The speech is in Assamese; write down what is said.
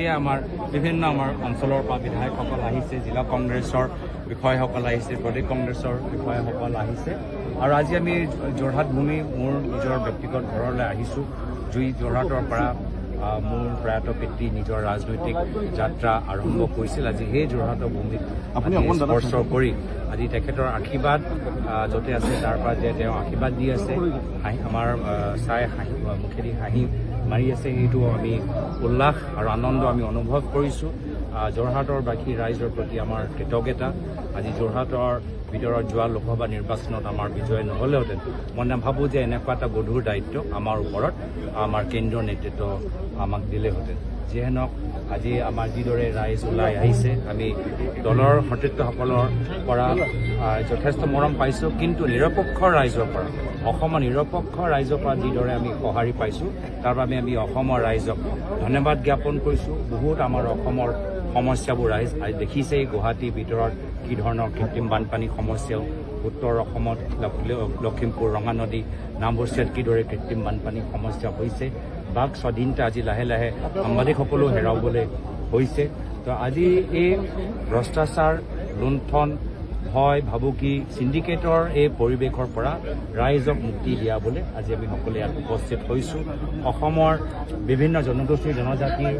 এতিয়া আমাৰ বিভিন্ন আমাৰ অঞ্চলৰ পৰা বিধায়কসকল আহিছে, জিলা কংগ্ৰেছৰ বিষয়াসকল আহিছে, প্ৰদেশ কংগ্ৰেছৰ বিষয়াসকল আহিছে আৰু আজি আমি যোৰহাট ভূমি মোৰ নিজৰ ব্যক্তিগত ঘৰলৈ আহিছোঁ। যোৰহাটৰ পৰা মোৰ প্ৰয়াত পিতৃ নিজৰ ৰাজনৈতিক যাত্ৰা আৰম্ভ কৰিছিল। আজি সেই যোৰহাটৰ ভূমিত স্পৰ্শ কৰি আজি তেখেতৰ আশীৰ্বাদ য'তে আছে তাৰ পৰা যে তেওঁ আশীৰ্বাদ দি আছে, আমাৰ চাই মুখেদি হাঁহি মাৰি আছে, সেইটো আমি উল্লাস আৰু আনন্দ আমি অনুভৱ কৰিছোঁ। যোৰহাটৰ বাকী ৰাইজৰ প্ৰতি আমাৰ কৃতজ্ঞতা। আজি যোৰহাটৰ ভিতৰত যোৱা লোকসভা নিৰ্বাচনত আমাৰ বিজয় নহ'লেওঁতেন মই নাভাবোঁ যে এনেকুৱা এটা গধুৰ দায়িত্ব আমাৰ ওপৰত আমাৰ কেন্দ্ৰীয় নেতৃত্ব আমাক দিলেহেঁতেন। যিয়ে নহওক আজি আমাৰ যিদৰে ৰাইজ ওলাই আহিছে, আমি দলৰ সতীৰ্থসকলৰ পৰা যথেষ্ট মৰম পাইছোঁ, কিন্তু নিৰপেক্ষ ৰাইজৰ পৰা, অসমৰ নিৰপেক্ষ ৰাইজৰ পৰা যিদৰে আমি সঁহাৰি পাইছোঁ তাৰ বাবে আমি অসমৰ ৰাইজক ধন্যবাদ জ্ঞাপন কৰিছোঁ। বহুত আমাৰ অসমৰ সমস্যাবোৰ ৰাইজ আজি দেখিছেই, গুৱাহাটীৰ ভিতৰত কি ধৰণৰ কৃত্ৰিম বানপানীৰ সমস্যাও, উত্তৰ অসমত লখিমপুৰ ৰঙা নদী নামবস্তিত কিদৰে কৃত্ৰিম বানপানীৰ সমস্যা হৈছে, বাক স্বাধীনতা আজি লাহে লাহে সাংবাদিকসকলেও হেৰাবলৈ হৈছে। তো আজি এই ভ্ৰষ্টাচাৰ, লুণ্ঠন, ভয় ভাবুকি, চিণ্ডিকেটৰ এই পৰিৱেশৰ পৰা ৰাইজক মুক্তি দিয়াবলৈ আজি আমি সকলোৱে ইয়াত উপস্থিত হৈছোঁ। অসমৰ বিভিন্ন জনগোষ্ঠী জনজাতিৰ